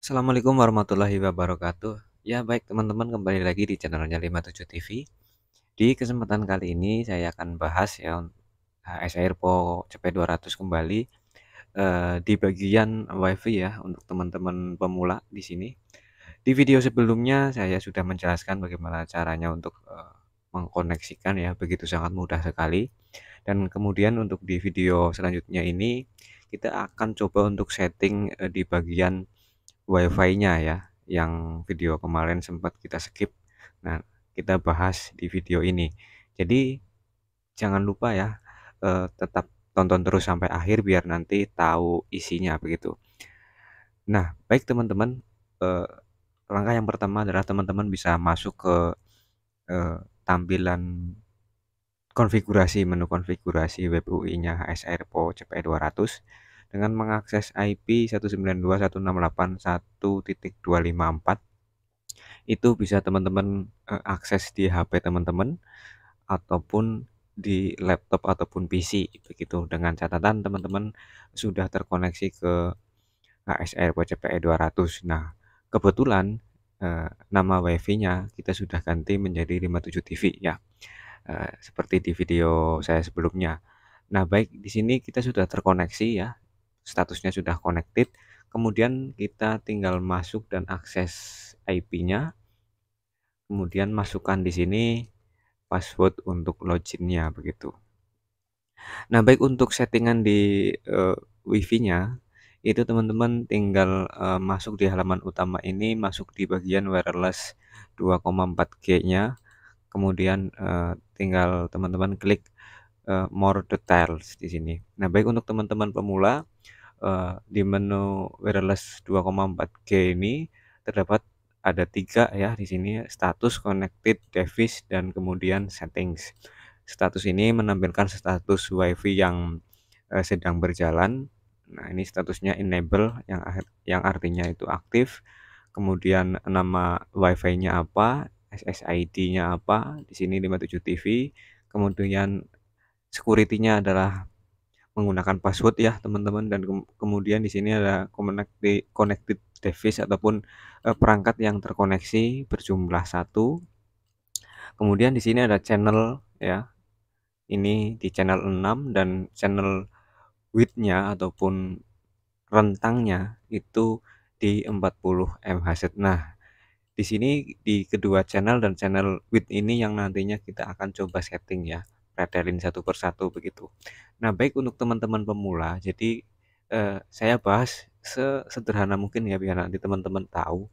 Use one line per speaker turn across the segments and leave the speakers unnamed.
Assalamualaikum warahmatullahi wabarakatuh. Ya baik teman-teman, kembali lagi di channelnya 57 TV. Di kesempatan kali ini saya akan bahas ya HS Airpo CP200 kembali di bagian WiFi ya untuk teman-teman pemula di sini. Di video sebelumnya saya sudah menjelaskan bagaimana caranya untuk mengkoneksikan ya, begitu sangat mudah sekali. Dan kemudian untuk di video selanjutnya ini kita akan coba untuk setting di bagian WiFi-nya ya, yang video kemarin sempat kita skip. Nah, kita bahas di video ini. Jadi jangan lupa ya, tetap tonton terus sampai akhir biar nanti tahu isinya begitu. Nah, baik teman-teman, eee, langkah yang pertama adalah teman-teman bisa masuk ke, tampilan konfigurasi, menu konfigurasi web UI-nya HS Airpo CP200 dengan mengakses IP 192.168.1.254. Itu bisa teman-teman, akses di HP teman-teman ataupun di laptop ataupun PC begitu, dengan catatan teman-teman sudah terkoneksi ke HS Airpo CPE 200. Nah, kebetulan, nama WiFi-nya kita sudah ganti menjadi 57 TV ya, seperti di video saya sebelumnya. Nah, baik di sini kita sudah terkoneksi ya, statusnya sudah connected, kemudian kita tinggal masuk dan akses IP-nya. Kemudian masukkan di sini password untuk login-nya begitu. Nah, baik untuk settingan di, WiFi-nya, itu teman-teman tinggal, masuk di halaman utama ini, masuk di bagian wireless 2,4G-nya, kemudian, tinggal teman-teman klik, more details di sini. Nah, baik untuk teman-teman pemula, di menu wireless 2,4G ini terdapat ada 3 ya di sini, status, connected device, dan kemudian settings. Status ini menampilkan status WiFi yang, sedang berjalan. Nah, ini statusnya enable yang artinya itu aktif. Kemudian nama WiFi-nya apa, SSID-nya apa, di sini 57 TV. Kemudian security-nya adalah menggunakan password ya teman-teman, dan kemudian di sini ada connected device ataupun, perangkat yang terkoneksi berjumlah satu. Kemudian di sini ada channel ya, ini di channel 6 dan channel width-nya ataupun rentangnya itu di 40 MHz. Nah, di sini di kedua channel dan channel width ini yang nantinya kita akan coba setting ya, pretelin satu persatu begitu. Nah, baik untuk teman-teman pemula, jadi, saya bahas sesederhana mungkin ya biar nanti teman-teman tahu.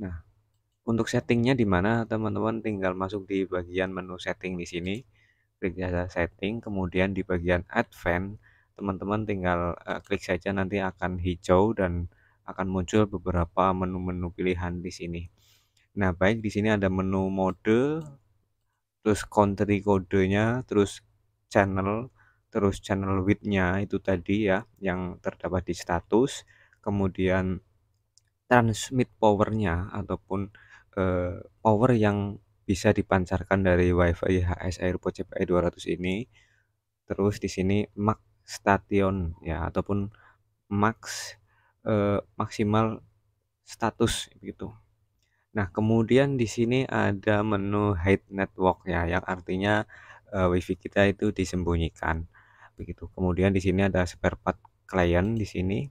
Nah, untuk settingnya di mana teman-teman tinggal masuk di bagian menu setting di sini, klik saja setting, kemudian di bagian advance, teman-teman tinggal, klik saja nanti akan hijau dan akan muncul beberapa menu-menu pilihan di sini. Nah, baik di sini ada menu mode, terus country kodenya, terus channel width-nya itu tadi ya, yang terdapat di status, kemudian transmit power-nya ataupun, power yang bisa dipancarkan dari WiFi HS Airpo CPE 200 ini, terus di sini max station ya ataupun max, maksimal status gitu. Nah, kemudian di sini ada menu hide network ya, yang artinya, WiFi kita itu disembunyikan, begitu. Kemudian di sini ada spare part client di sini.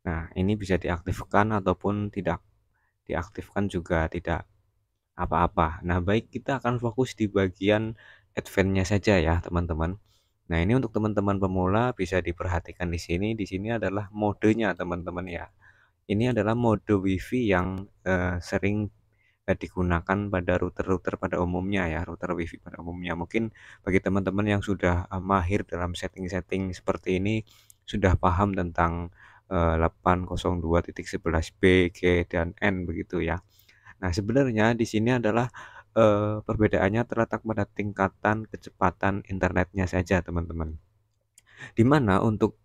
Nah, ini bisa diaktifkan ataupun tidak diaktifkan juga tidak apa-apa. Nah, baik kita akan fokus di bagian advance-nya saja ya, teman-teman. Nah, ini untuk teman-teman pemula bisa diperhatikan di sini. Di sini adalah modenya, teman-teman ya. Ini adalah mode WiFi yang, sering digunakan pada router-router pada umumnya ya, router WiFi pada umumnya. Mungkin bagi teman-teman yang sudah, mahir dalam setting-setting seperti ini, sudah paham tentang, 802.11b, G, dan N begitu ya. Nah, sebenarnya di sini adalah, perbedaannya terletak pada tingkatan kecepatan internetnya saja, teman-teman. Di mana untuk,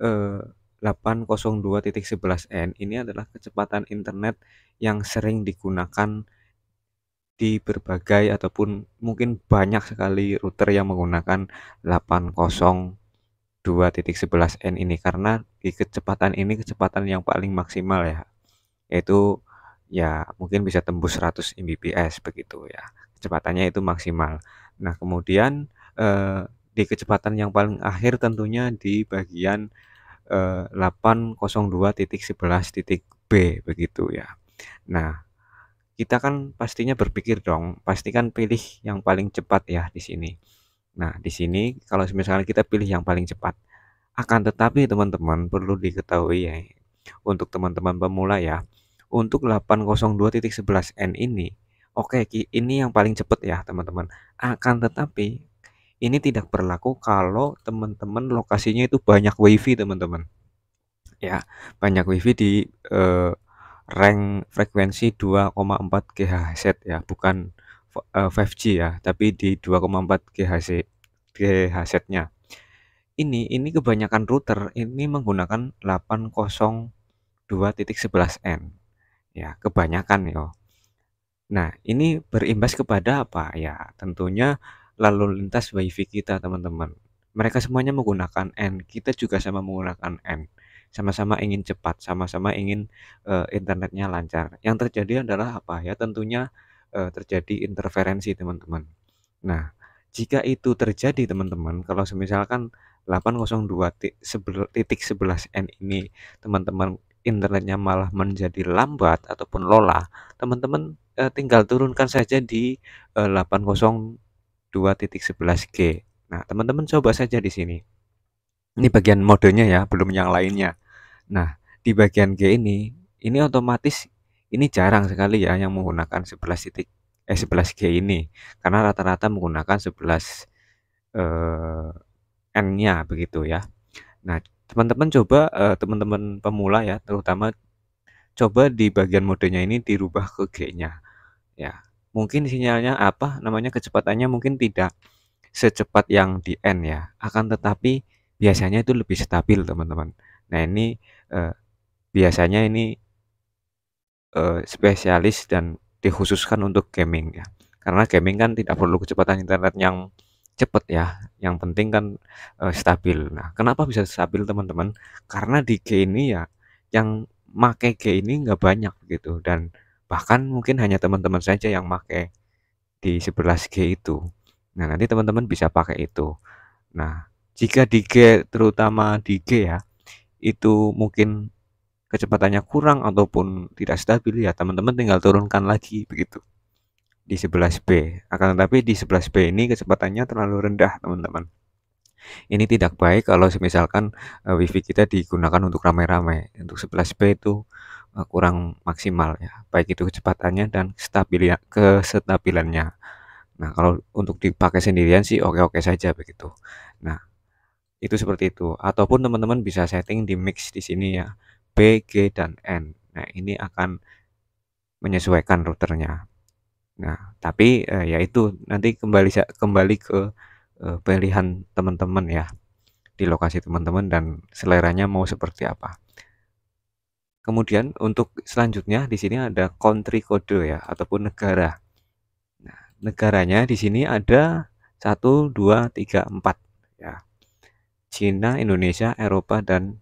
eee, 802.11n ini adalah kecepatan internet yang sering digunakan di berbagai ataupun mungkin banyak sekali router yang menggunakan 802.11n ini, karena di kecepatan ini kecepatan yang paling maksimal ya. yaitu ya mungkin bisa tembus 100 Mbps begitu ya, kecepatannya itu maksimal. Nah kemudian, di kecepatan yang paling akhir tentunya di bagian 802.11.b begitu ya. Nah, kita kan pastinya berpikir dong, pastikan pilih yang paling cepat ya di sini. Nah, di sini kalau misalnya kita pilih yang paling cepat, akan tetapi teman-teman perlu diketahui ya, untuk teman-teman pemula ya, untuk 802.11n ini, oke ini yang paling cepat ya teman-teman. Akan tetapi ini tidak berlaku kalau teman-teman lokasinya itu banyak WiFi teman-teman. Ya, banyak WiFi di rank frekuensi 2,4 GHz ya, bukan 5G ya, tapi di 2,4 GHz-nya. Ini kebanyakan router ini menggunakan 802.11n. Ya, kebanyakan ya. Nah, ini berimbas kepada apa? Ya, tentunya lalu lintas WiFi kita, teman-teman. Mereka semuanya menggunakan N, kita juga sama menggunakan N. Sama-sama ingin cepat, sama-sama ingin internetnya lancar. Yang terjadi adalah apa? Ya, tentunya terjadi interferensi, teman-teman. Nah, jika itu terjadi, teman-teman, kalau misalkan 802.11n ini teman-teman internetnya malah menjadi lambat ataupun lola, teman-teman tinggal turunkan saja di 802.11g. Nah, teman-teman coba saja di sini. Ini bagian modenya ya, belum yang lainnya. Nah, di bagian G ini otomatis ini jarang sekali ya yang menggunakan 11G ini, karena rata-rata menggunakan 11 N-nya begitu ya. Nah, teman-teman coba teman-teman pemula ya, terutama coba di bagian modenya ini dirubah ke G-nya. Ya, mungkin sinyalnya apa namanya kecepatannya mungkin tidak secepat yang di N ya, akan tetapi biasanya itu lebih stabil teman-teman. Nah ini biasanya ini spesialis dan dikhususkan untuk gaming ya, karena gaming kan tidak perlu kecepatan internet yang cepat ya, yang penting kan stabil. Nah kenapa bisa stabil teman-teman, karena di G ini ya yang make G ini nggak banyak gitu, dan bahkan mungkin hanya teman-teman saja yang make di 11G itu. Nah, nanti teman-teman bisa pakai itu. Nah, jika di G, terutama di G ya, itu mungkin kecepatannya kurang ataupun tidak stabil ya, teman-teman tinggal turunkan lagi begitu di 11B. Akan tetapi di 11B ini kecepatannya terlalu rendah, teman-teman. Ini tidak baik kalau misalkan WiFi kita digunakan untuk rame-rame. Untuk 11B itu kurang maksimal ya, baik itu kecepatannya dan kestabilannya. Nah, kalau untuk dipakai sendirian sih oke-oke saja begitu. Nah, itu seperti itu. Ataupun teman-teman bisa setting di mix di sini ya, B, G, dan N. Nah, ini akan menyesuaikan routernya. Nah, tapi ya itu nanti kembali ke pilihan teman-teman ya, di lokasi teman-teman dan seleranya mau seperti apa. Kemudian untuk selanjutnya di sini ada country code ya, ataupun negara. Nah, negaranya di sini ada 1, 2, 3, 4 ya. Cina, Indonesia, Eropa, dan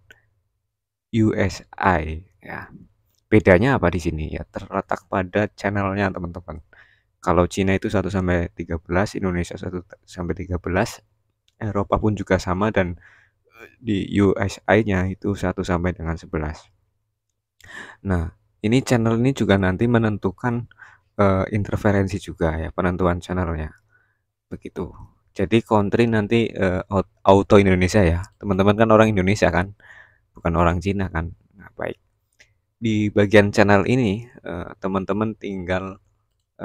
USA ya. Bedanya apa di sini ya? Terletak pada channelnya teman-teman. Kalau Cina itu 1 sampai 13, Indonesia 1 sampai 13, Eropa pun juga sama, dan di USA-nya itu 1 sampai dengan 11. Nah, ini channel ini juga nanti menentukan interferensi juga ya, penentuan channelnya. Begitu. Jadi country nanti auto Indonesia ya. Teman-teman kan orang Indonesia kan, bukan orang Cina kan. Nah, baik. Di bagian channel ini teman-teman tinggal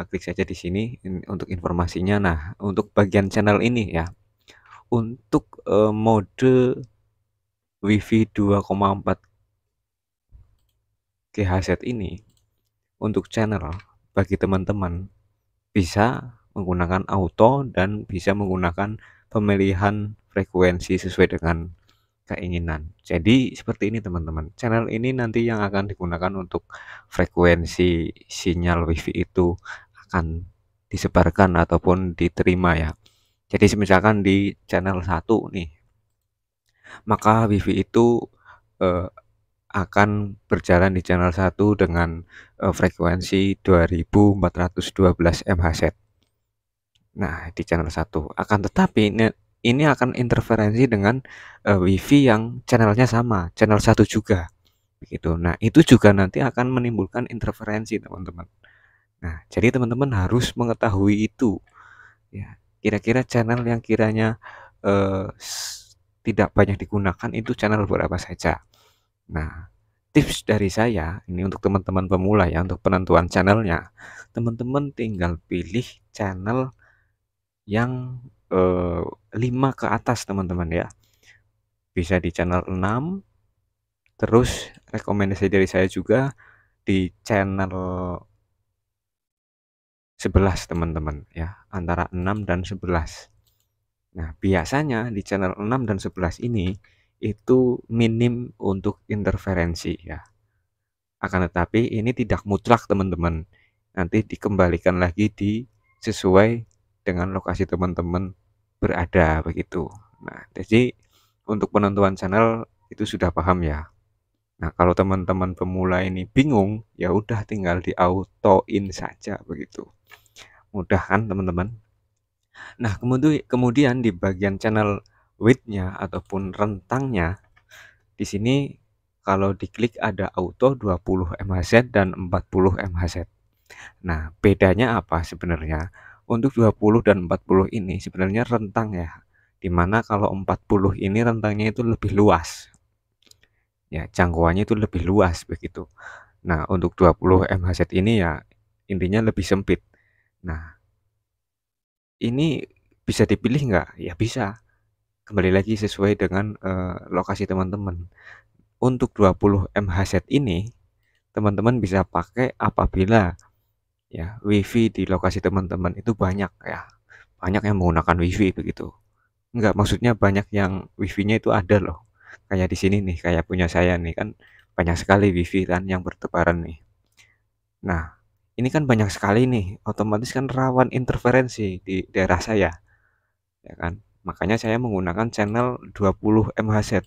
klik saja di sini untuk informasinya. Nah, untuk bagian channel ini ya, untuk mode WiFi 2,4 GHz ini untuk channel bagi teman-teman bisa menggunakan auto dan bisa menggunakan pemilihan frekuensi sesuai dengan keinginan. Jadi seperti ini teman-teman. Channel ini nanti yang akan digunakan untuk frekuensi sinyal WiFi itu akan disebarkan ataupun diterima ya. Jadi misalkan di channel 1 nih, maka WiFi itu akan berjalan di channel 1 dengan frekuensi 2412 MHz. Nah, di channel 1. Akan tetapi ini akan interferensi dengan WiFi yang channelnya sama, channel 1 juga. Begitu. Nah, itu juga nanti akan menimbulkan interferensi, teman-teman. Nah, jadi teman-teman harus mengetahui itu. Ya, kira-kira channel yang kiranya tidak banyak digunakan itu channel berapa saja. Nah, tips dari saya ini untuk teman-teman pemula ya, untuk penentuan channelnya, teman-teman tinggal pilih channel yang 5 ke atas, teman-teman ya. Bisa di channel 6, terus rekomendasi dari saya juga di channel 11, teman-teman ya, antara 6 dan 11. Nah, biasanya di channel 6 dan 11 ini itu minim untuk interferensi ya. Akan tetapi ini tidak mutlak, teman-teman. Nanti dikembalikan lagi sesuai dengan lokasi teman-teman berada begitu. Nah, jadi untuk penentuan channel itu sudah paham ya. Nah, kalau teman-teman pemula ini bingung, ya udah tinggal di auto-in saja begitu. Mudah kan, teman-teman? Nah, kemudian di bagian channel width-nya ataupun rentangnya, di sini kalau diklik ada auto 20 MHz dan 40 MHz. Nah, bedanya apa sebenarnya? Untuk 20 dan 40 ini sebenarnya rentang ya. Dimana kalau 40 ini rentangnya itu lebih luas. Ya, jangkauannya itu lebih luas begitu. Nah, untuk 20 MHz ini ya intinya lebih sempit. Nah, ini bisa dipilih nggak? Ya bisa. Kembali lagi sesuai dengan lokasi teman-teman. Untuk 20 MHz ini teman-teman bisa pakai apabila ya WiFi di lokasi teman-teman itu banyak ya. Banyak yang menggunakan WiFi begitu. Enggak, maksudnya banyak yang WiFi-nya itu ada loh. Kayak di sini nih, kayak punya saya nih kan banyak sekali WiFi kan yang bertebaran nih. Nah, ini kan banyak sekali nih, otomatis kan rawan interferensi di daerah saya, ya kan? Makanya saya menggunakan channel 20 MHz.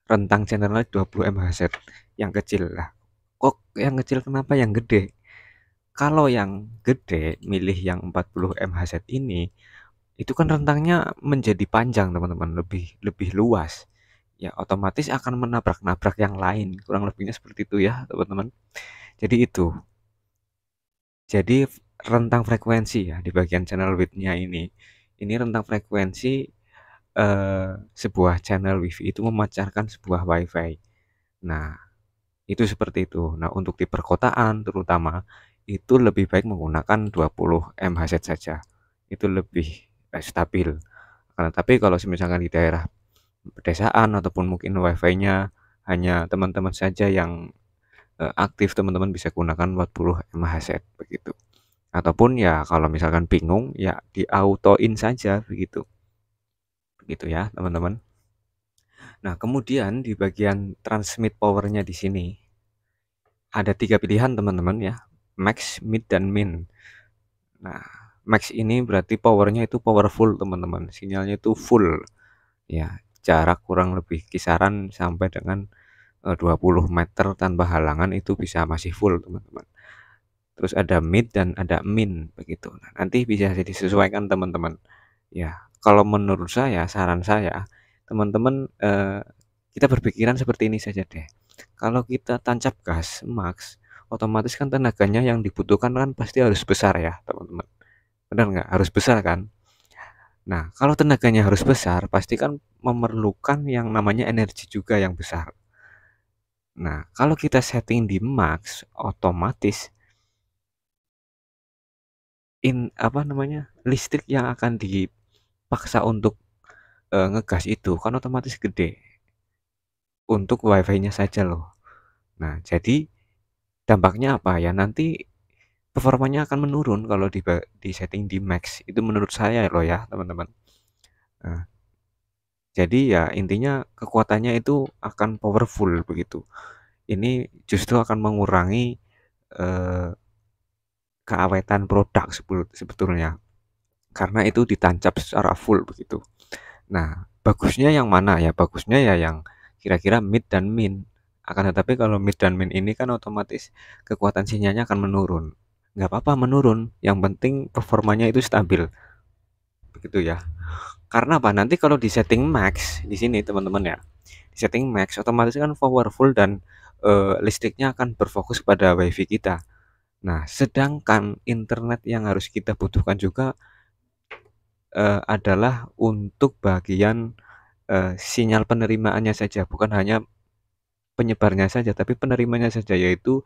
Rentang channelnya 20 MHz yang kecil lah. Kok yang kecil, kenapa yang gede? Kalau yang gede milih yang 40 MHz ini, itu kan rentangnya menjadi panjang, teman-teman, lebih lebih luas. Ya, otomatis akan menabrak-nabrak yang lain. Kurang lebihnya seperti itu ya, teman-teman. Jadi itu. Jadi rentang frekuensi ya di bagian channel width-nya ini. Ini rentang frekuensi sebuah channel WiFi itu memancarkan sebuah WiFi. Nah, itu seperti itu. Nah, untuk di perkotaan terutama itu lebih baik menggunakan 20 MHz saja. Itu lebih stabil. Nah, tapi kalau misalkan di daerah pedesaan ataupun mungkin WiFi-nya hanya teman-teman saja yang aktif, teman-teman bisa gunakan 40 MHz begitu. Ataupun ya kalau misalkan bingung ya di auto-in saja begitu. Begitu ya, teman-teman. Nah, kemudian di bagian transmit powernya di sini ada 3 pilihan, teman-teman ya. Max, mid, dan min. Nah, max ini berarti powernya itu powerful, teman-teman. Sinyalnya itu full. Ya, jarak kurang lebih kisaran sampai dengan 20 meter tanpa halangan itu bisa masih full, teman-teman. Terus ada mid dan ada min begitu. Nah, nanti bisa disesuaikan, teman-teman. Ya, kalau menurut saya, saran saya, teman-teman kita berpikiran seperti ini saja deh. Kalau kita tancap gas max, otomatis kan tenaganya yang dibutuhkan kan pasti harus besar ya, teman-teman. Benar nggak? Harus besar kan? Nah, kalau tenaganya harus besar, pasti kan memerlukan yang namanya energi juga yang besar. Nah, kalau kita setting di max, otomatis listrik yang akan dipaksa untuk ngegas itu kan otomatis gede untuk WiFi-nya saja loh. Nah, jadi dampaknya apa ya? Nanti performanya akan menurun kalau di setting di max. Itu menurut saya loh ya, teman-teman. Nah, jadi ya intinya kekuatannya itu akan powerful begitu. Ini justru akan mengurangi eh, keawetan produk sebetulnya. Karena itu ditancap secara full begitu. Nah, bagusnya yang mana ya? Bagusnya ya yang kira-kira mid dan min. Akan tetapi kalau mid dan min ini kan otomatis kekuatan sinyalnya akan menurun. Nggak apa-apa menurun, yang penting performanya itu stabil. Begitu ya. Karena apa? Nanti kalau di setting max di sini teman-teman ya. Di setting max otomatis kan powerful dan listriknya akan berfokus pada WiFi kita. Nah, sedangkan internet yang harus kita butuhkan juga adalah untuk bagian sinyal penerimaannya saja, bukan hanya penyebarnya saja, tapi penerimanya saja, yaitu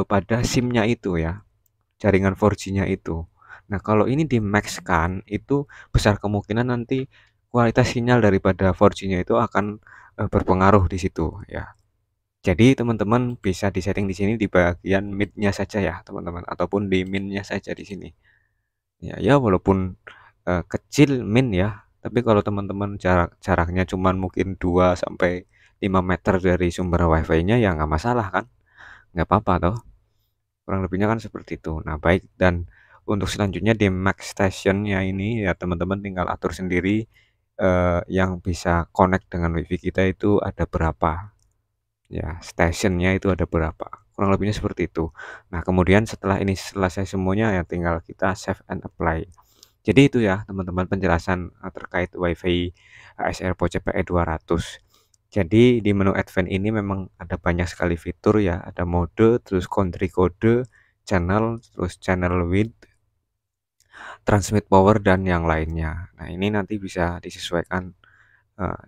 pada SIM-nya itu ya, jaringan 4G-nya itu. Nah, kalau ini di-max-kan, itu besar kemungkinan nanti kualitas sinyal daripada 4G-nya itu akan berpengaruh di situ ya. Jadi teman-teman bisa disetting di sini di bagian mid-nya saja ya, teman-teman, ataupun di min-nya saja di sini. Ya walaupun kecil min ya, tapi kalau teman-teman jaraknya cuman mungkin 2 sampai 5 meter dari sumber WiFi-nya ya nggak masalah kan, nggak apa-apa toh, kurang lebihnya kan seperti itu. Nah baik, dan untuk selanjutnya di max station-nya ini ya teman-teman tinggal atur sendiri yang bisa connect dengan WiFi kita itu ada berapa, ya stationnya itu ada berapa, kurang lebihnya seperti itu. Nah kemudian setelah ini selesai semuanya ya tinggal kita save and apply. Jadi itu ya teman-teman penjelasan terkait WiFi ASR Pro CPE 200. Jadi di menu advance ini memang ada banyak sekali fitur ya, ada mode, terus country code, channel, terus channel width, transmit power dan yang lainnya. Nah, ini nanti bisa disesuaikan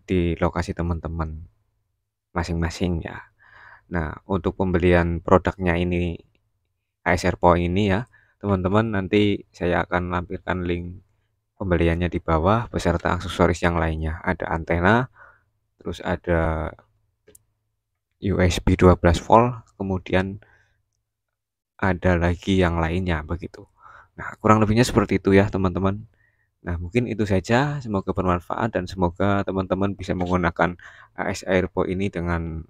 di lokasi teman-teman masing-masing ya. Nah, untuk pembelian produknya ini ASR Pro ini ya, teman-teman nanti saya akan lampirkan link pembeliannya di bawah beserta aksesoris yang lainnya. Ada antena, terus ada USB 12 volt, kemudian ada lagi yang lainnya begitu. Nah, kurang lebihnya seperti itu ya, teman-teman. Nah, mungkin itu saja. Semoga bermanfaat dan semoga teman-teman bisa menggunakan AS Airpo ini dengan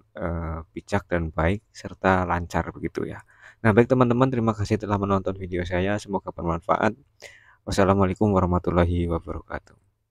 bijak dan baik serta lancar begitu ya. Nah, baik teman-teman, terima kasih telah menonton video saya. Semoga bermanfaat. Wassalamualaikum warahmatullahi wabarakatuh.